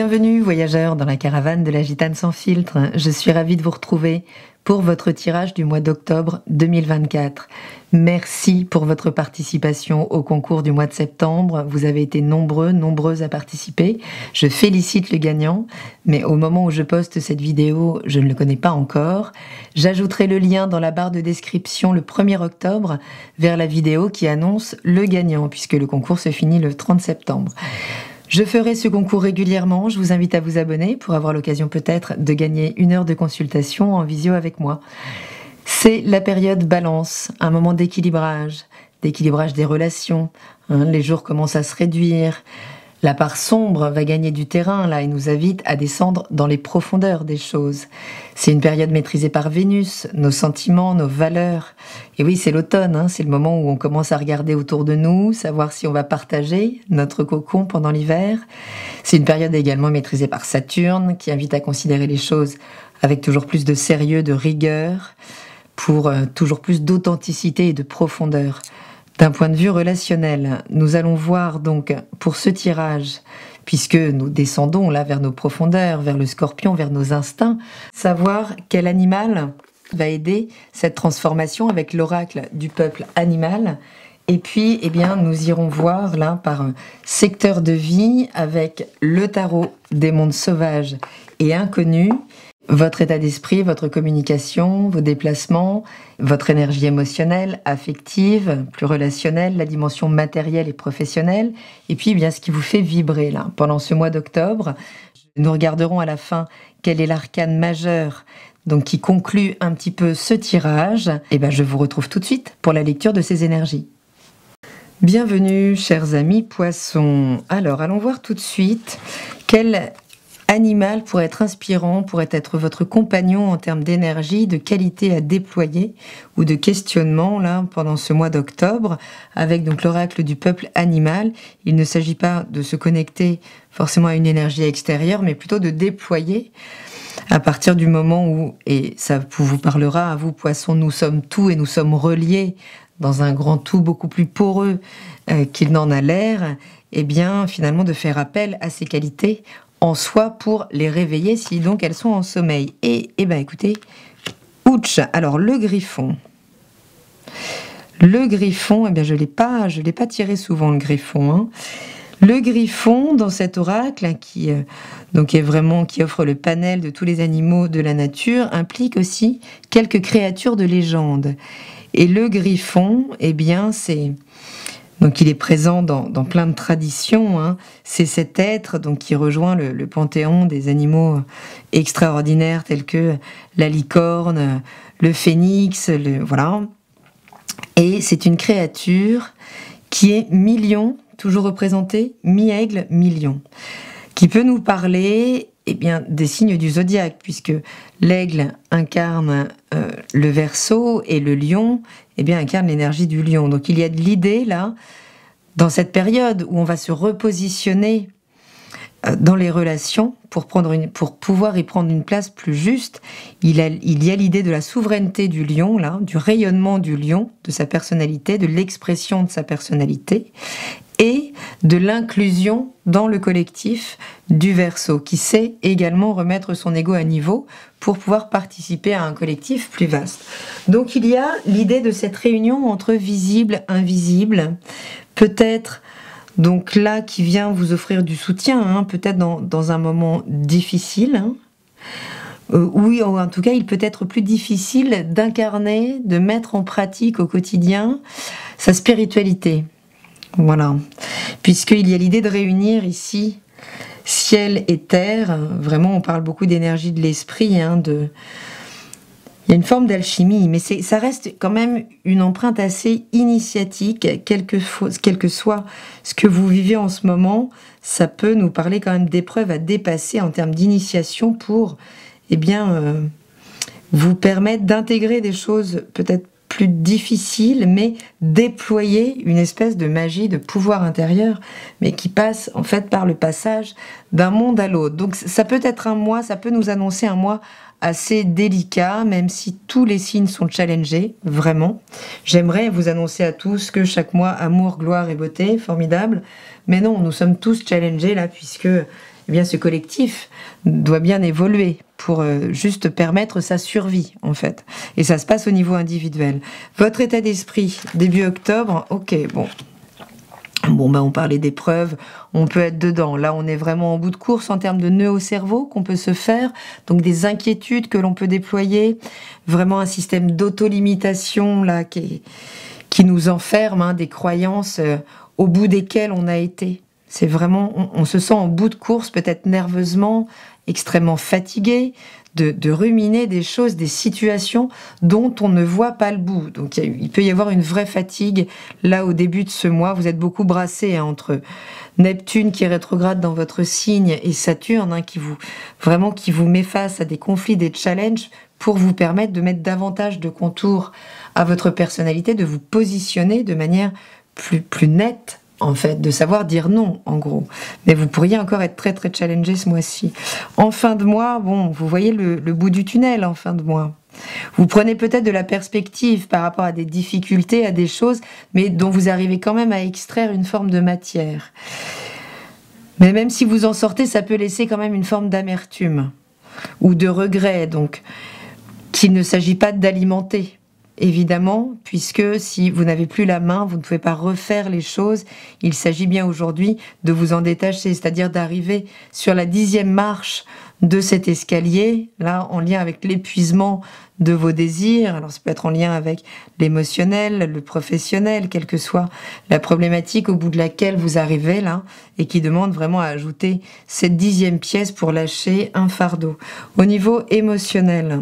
Bienvenue voyageurs dans la caravane de la Gitane sans filtre. Je suis ravie de vous retrouver pour votre tirage du mois d'octobre 2024. Merci pour votre participation au concours du mois de septembre. Vous avez été nombreuses à participer. Je félicite le gagnant, mais au moment où je poste cette vidéo, je ne le connais pas encore. J'ajouterai le lien dans la barre de description le 1er octobre vers la vidéo qui annonce le gagnant, puisque le concours se finit le 30 septembre. Je ferai ce concours régulièrement, je vous invite à vous abonner pour avoir l'occasion peut-être de gagner 1 heure de consultation en visio avec moi. C'est la période balance, un moment d'équilibrage des relations. Les jours commencent à se réduire, la part sombre va gagner du terrain là et nous invite à descendre dans les profondeurs des choses. C'est une période maîtrisée par Vénus, nos sentiments, nos valeurs. Et oui, c'est l'automne, c'est le moment où on commence à regarder autour de nous, savoir si on va partager notre cocon pendant l'hiver. C'est une période également maîtrisée par Saturne, qui invite à considérer les choses avec toujours plus de sérieux, de rigueur, pour toujours plus d'authenticité et de profondeur. D'un point de vue relationnel, nous allons voir donc pour ce tirage, puisque nous descendons là vers nos profondeurs, vers le scorpion, vers nos instincts, savoir quel animal va aider cette transformation avec l'oracle du peuple animal. Et puis, nous irons voir là par secteur de vie avec le tarot des mondes sauvages et inconnus, votre état d'esprit, votre communication, vos déplacements, votre énergie émotionnelle, affective, plus relationnelle, la dimension matérielle et professionnelle, et puis ce qui vous fait vibrer là pendant ce mois d'octobre. Nous regarderons à la fin quel est l'arcane majeur donc qui conclut un petit peu ce tirage. Et je vous retrouve tout de suite pour la lecture de ces énergies. Bienvenue chers amis poissons. Alors allons voir tout de suite quel animal pourrait être inspirant, pourrait être votre compagnon en termes d'énergie, de qualité à déployer ou de questionnement là pendant ce mois d'octobre avec donc l'oracle du peuple animal. Il ne s'agit pas de se connecter forcément à une énergie extérieure, mais plutôt de déployer à partir du moment où, et ça vous parlera à vous poissons, nous sommes tout et nous sommes reliés dans un grand tout beaucoup plus poreux qu'il n'en a l'air, finalement de faire appel à ces qualités en soi pour les réveiller si donc elles sont en sommeil. Et écoutez, ouch, alors le griffon. Le griffon, je l'ai pas tiré souvent le griffon. Le griffon dans cet oracle qui offre le panel de tous les animaux de la nature implique aussi quelques créatures de légende. Et le griffon, c'est donc il est présent dans plein de traditions. C'est cet être qui rejoint le panthéon des animaux extraordinaires tels que la licorne, le phénix, voilà. Et c'est une créature qui est mi-lion, toujours représentée, mi-aigle, mi-lion, qui peut nous parler des signes du zodiaque, puisque l'aigle incarne le Verseau et le lion incarne l'énergie du lion. Donc il y a de l'idée là, dans cette période où on va se repositionner dans les relations pour pouvoir y prendre une place plus juste. Il y a l'idée de la souveraineté du lion, là, du rayonnement du lion, de sa personnalité, de l'expression de sa personnalité, et de l'inclusion dans le collectif du Verseau, qui sait également remettre son ego à niveau pour pouvoir participer à un collectif plus vaste. Donc il y a l'idée de cette réunion entre visible et invisible, peut-être donc là qui vient vous offrir du soutien, peut-être dans un moment difficile, oui, en tout cas il peut être plus difficile d'incarner, de mettre en pratique au quotidien sa spiritualité. Voilà, puisqu'il y a l'idée de réunir ici ciel et terre. Vraiment, on parle beaucoup d'énergie de l'esprit, il y a une forme d'alchimie, mais ça reste quand même une empreinte assez initiatique, quel que soit ce que vous vivez en ce moment. Ça peut nous parler quand même d'épreuves à dépasser en termes d'initiation pour, vous permettre d'intégrer des choses peut-être plus difficile, mais déployer une espèce de magie, de pouvoir intérieur, mais qui passe en fait par le passage d'un monde à l'autre. Donc ça peut être un mois, ça peut nous annoncer un mois assez délicat, même si tous les signes sont challengés, vraiment. J'aimerais vous annoncer à tous que chaque mois, amour, gloire et beauté, formidable. Mais non, nous sommes tous challengés là, puisque eh bien ce collectif doit bien évoluer pour juste permettre sa survie, en fait. Et ça se passe au niveau individuel. Votre état d'esprit, début octobre, ok, bon. Bon, ben on parlait d'épreuves, on peut être dedans. Là, on est vraiment en bout de course en termes de nœuds au cerveau qu'on peut se faire, donc des inquiétudes que l'on peut déployer, vraiment un système d'auto-limitation là qui nous enferme, hein, des croyances au bout desquelles on a été. C'est vraiment, on se sent en bout de course, peut-être nerveusement, extrêmement fatigué, de ruminer des choses, des situations dont on ne voit pas le bout. Donc il peut y avoir une vraie fatigue là au début de ce mois. Vous êtes beaucoup brassé hein, entre Neptune qui est rétrograde dans votre signe et Saturne hein, qui vous met face à des conflits, des challenges pour vous permettre de mettre davantage de contours à votre personnalité, de vous positionner de manière plus nette, en fait, de savoir dire non, en gros. Mais vous pourriez encore être très très challengé ce mois-ci. En fin de mois, bon, vous voyez le bout du tunnel en fin de mois. Vous prenez peut-être de la perspective par rapport à des difficultés, à des choses, mais dont vous arrivez quand même à extraire une forme de matière. Mais même si vous en sortez, ça peut laisser quand même une forme d'amertume ou de regret, donc qu'il ne s'agit pas d'alimenter. Évidemment, puisque si vous n'avez plus la main, vous ne pouvez pas refaire les choses. Il s'agit bien aujourd'hui de vous en détacher, c'est-à-dire d'arriver sur la 10e marche de cet escalier, là, en lien avec l'épuisement de vos désirs. Alors, ça peut être en lien avec l'émotionnel, le professionnel, quelle que soit la problématique au bout de laquelle vous arrivez, là, et qui demande vraiment à ajouter cette 10e pièce pour lâcher un fardeau. Au niveau émotionnel...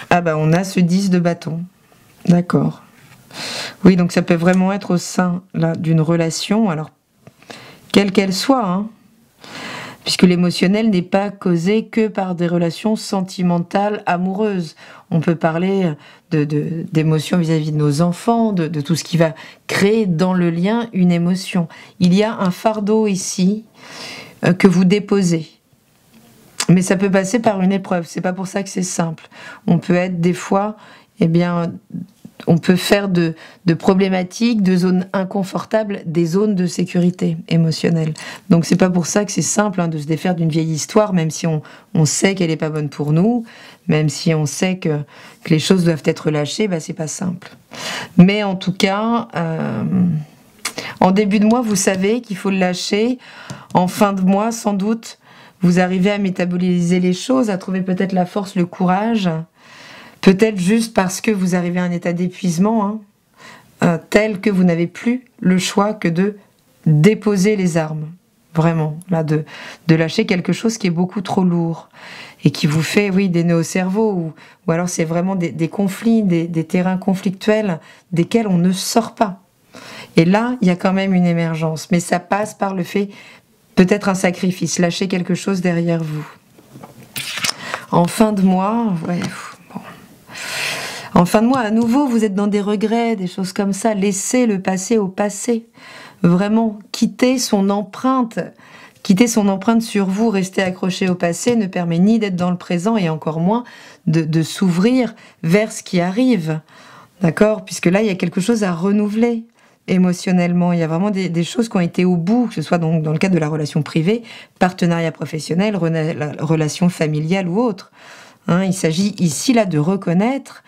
Ah bah on a ce 10 de bâton. D'accord. Oui, donc ça peut vraiment être au sein là d'une relation, alors quelle qu'elle soit, hein, puisque l'émotionnel n'est pas causé que par des relations sentimentales, amoureuses. On peut parler d'émotions vis-à-vis de nos enfants, de tout ce qui va créer dans le lien une émotion. Il y a un fardeau ici que vous déposez. Mais ça peut passer par une épreuve, c'est pas pour ça que c'est simple. On peut être des fois, eh bien, on peut faire de problématiques, de zones inconfortables, des zones de sécurité émotionnelle. Donc c'est pas pour ça que c'est simple hein, de se défaire d'une vieille histoire, même si on sait qu'elle est pas bonne pour nous, même si on sait que les choses doivent être lâchées, bah c'est pas simple. Mais en tout cas, en début de mois, vous savez qu'il faut le lâcher. En fin de mois, sans doute, vous arrivez à métaboliser les choses, à trouver peut-être la force, le courage, peut-être juste parce que vous arrivez à un état d'épuisement, hein, tel que vous n'avez plus le choix que de déposer les armes. Vraiment, là, de lâcher quelque chose qui est beaucoup trop lourd et qui vous fait, oui, des nœuds au cerveau, ou alors c'est vraiment des conflits, des terrains conflictuels desquels on ne sort pas. Et là, il y a quand même une émergence, mais ça passe par le fait... Peut-être un sacrifice, lâcher quelque chose derrière vous. En fin de mois, ouais, bon. En fin de mois, à nouveau, vous êtes dans des regrets, des choses comme ça. Laissez le passé au passé. Vraiment, quitter son empreinte sur vous, rester accroché au passé ne permet ni d'être dans le présent et encore moins de s'ouvrir vers ce qui arrive. D'accord ? Puisque là, il y a quelque chose à renouveler. Émotionnellement, il y a vraiment des choses qui ont été au bout, que ce soit donc dans le cadre de la relation privée, partenariat professionnel, relation familiale ou autre. Hein, il s'agit ici là de reconnaître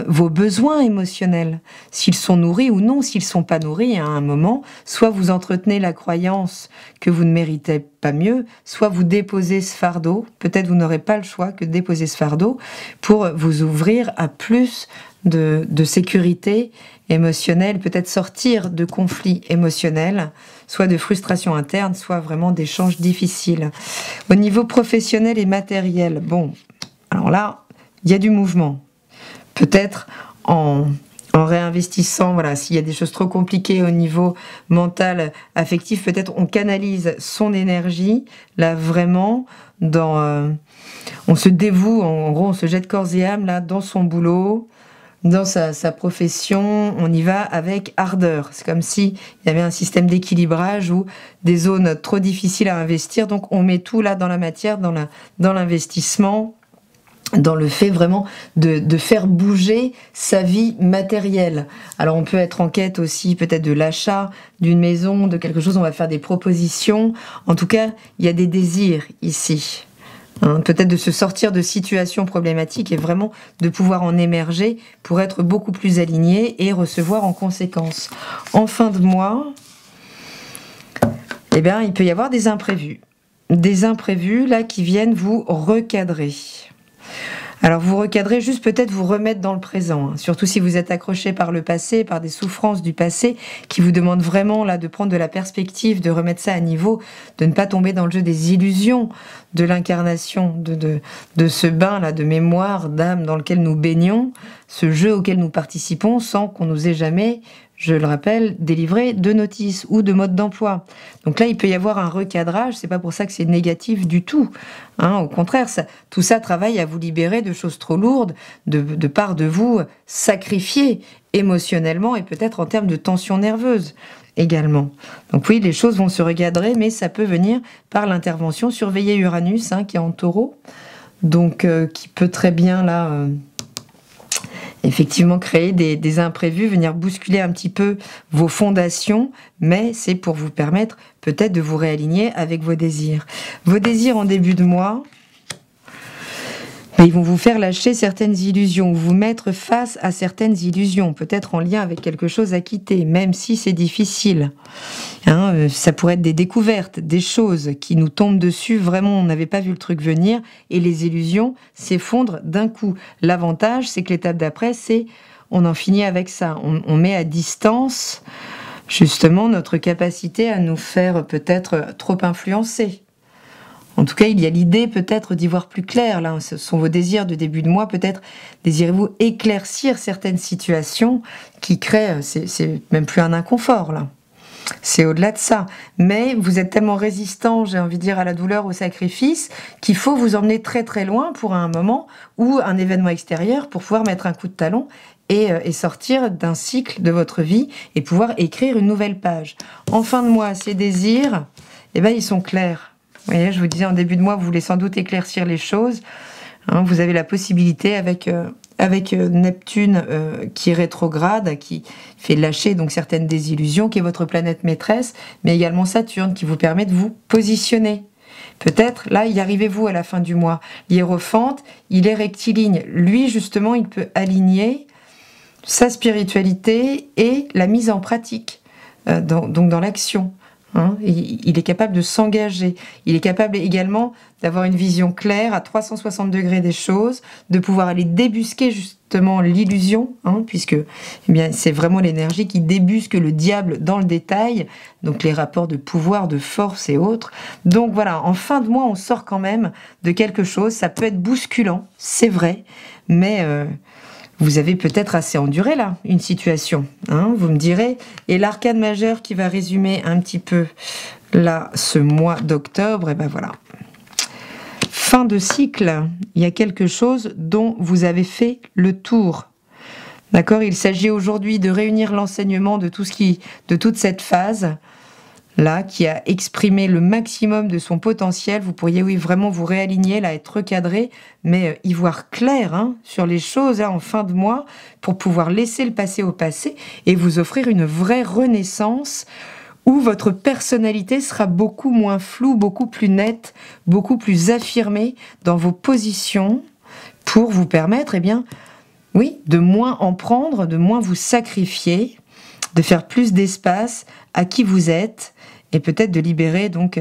vos besoins émotionnels, s'ils sont nourris ou non, s'ils sont pas nourris à un moment. Soit vous entretenez la croyance que vous ne méritez pas mieux, soit vous déposez ce fardeau. Peut-être vous n'aurez pas le choix que de déposer ce fardeau pour vous ouvrir à plus de sécurité émotionnelle, peut-être sortir de conflits émotionnels, soit de frustration interne, soit vraiment d'échanges difficiles. Au niveau professionnel et matériel, bon, alors là, il y a du mouvement. Peut-être en réinvestissant, voilà, s'il y a des choses trop compliquées au niveau mental, affectif, peut-être on canalise son énergie, là vraiment, on se dévoue, en gros, on se jette corps et âme, là, dans son boulot, dans sa profession, on y va avec ardeur. C'est comme s'il y avait un système d'équilibrage ou des zones trop difficiles à investir, donc on met tout là dans la matière, dans l'investissement, dans le fait vraiment de faire bouger sa vie matérielle. Alors on peut être en quête aussi peut-être de l'achat d'une maison, de quelque chose, on va faire des propositions. En tout cas, il y a des désirs ici. Hein, peut-être de se sortir de situations problématiques et vraiment de pouvoir en émerger pour être beaucoup plus aligné et recevoir en conséquence. En fin de mois, eh bien, il peut y avoir des imprévus. Des imprévus là qui viennent vous recadrer. Alors vous recadrez juste peut-être vous remettre dans le présent, hein. Surtout si vous êtes accroché par le passé, par des souffrances du passé qui vous demandent vraiment là de prendre de la perspective, de remettre ça à niveau, de ne pas tomber dans le jeu des illusions de l'incarnation, de ce bain là de mémoire, d'âme dans lequel nous baignons, ce jeu auquel nous participons sans qu'on nous ait jamais, je le rappelle, délivré de notices ou de mode d'emploi. Donc là, il peut y avoir un recadrage, c'est pas pour ça que c'est négatif du tout. Hein, au contraire, tout ça travaille à vous libérer de choses trop lourdes, de part de vous sacrifier émotionnellement et peut-être en termes de tension nerveuse également. Donc oui, les choses vont se recadrer, mais ça peut venir par l'intervention. Surveillez Uranus, hein, qui est en Taureau, donc qui peut très bien là... effectivement créer des imprévus, venir bousculer un petit peu vos fondations, mais c'est pour vous permettre peut-être de vous réaligner avec vos désirs. Vos désirs en début de mois, ils vont vous faire lâcher certaines illusions, vous mettre face à certaines illusions, peut-être en lien avec quelque chose à quitter, même si c'est difficile. Hein, ça pourrait être des découvertes, des choses qui nous tombent dessus, vraiment on n'avait pas vu le truc venir, et les illusions s'effondrent d'un coup. L'avantage, c'est que l'étape d'après, c'est on en finit avec ça, on met à distance justement notre capacité à nous faire peut-être trop influencer. En tout cas, il y a l'idée peut-être d'y voir plus clair. Là, ce sont vos désirs de début de mois. Peut-être désirez-vous éclaircir certaines situations qui créent, c'est même plus un inconfort là. C'est au-delà de ça. Mais vous êtes tellement résistant, j'ai envie de dire, à la douleur, au sacrifice, qu'il faut vous emmener très très loin pour un moment ou un événement extérieur pour pouvoir mettre un coup de talon et sortir d'un cycle de votre vie et pouvoir écrire une nouvelle page. En fin de mois, ces désirs, eh ben, ils sont clairs. Vous voyez, je vous disais en début de mois, vous voulez sans doute éclaircir les choses. Hein, vous avez la possibilité avec Neptune qui est rétrograde, qui fait lâcher donc certaines désillusions, qui est votre planète maîtresse, mais également Saturne qui vous permet de vous positionner. Peut-être, là, y arrivez-vous à la fin du mois. Hiérophante, il est rectiligne. Lui, justement, il peut aligner sa spiritualité et la mise en pratique, donc dans l'action. Hein, il est capable de s'engager. Il est capable également d'avoir une vision claire à 360 degrés des choses, de pouvoir aller débusquer justement l'illusion, hein, puisque eh bien, c'est vraiment l'énergie qui débusque le diable dans le détail, donc les rapports de pouvoir, de force et autres. Donc voilà, en fin de mois, on sort quand même de quelque chose. Ça peut être bousculant, c'est vrai, mais... vous avez peut-être assez enduré là, une situation, hein, vous me direz. Et l'arcane majeur qui va résumer un petit peu là ce mois d'octobre, et ben voilà. Fin de cycle, il y a quelque chose dont vous avez fait le tour. D'accord, il s'agit aujourd'hui de réunir l'enseignement de toute cette phase là, qui a exprimé le maximum de son potentiel. Vous pourriez, oui, vraiment vous réaligner, là, être recadré, mais y voir clair hein, sur les choses hein, en fin de mois, pour pouvoir laisser le passé au passé et vous offrir une vraie renaissance où votre personnalité sera beaucoup moins floue, beaucoup plus nette, beaucoup plus affirmée dans vos positions pour vous permettre, eh bien, oui, de moins en prendre, de moins vous sacrifier, de faire plus d'espace à qui vous êtes, et peut-être de libérer donc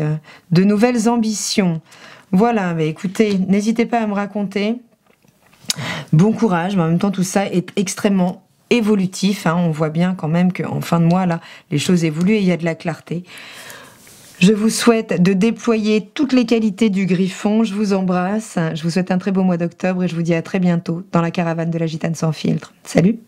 de nouvelles ambitions. Voilà, mais écoutez, n'hésitez pas à me raconter. Bon courage, mais en même temps tout ça est extrêmement évolutif. Hein. On voit bien quand même qu'en fin de mois, là, les choses évoluent et il y a de la clarté. Je vous souhaite de déployer toutes les qualités du Griffon. Je vous embrasse. Je vous souhaite un très beau mois d'octobre et je vous dis à très bientôt dans la caravane de la Gitane sans filtre. Salut!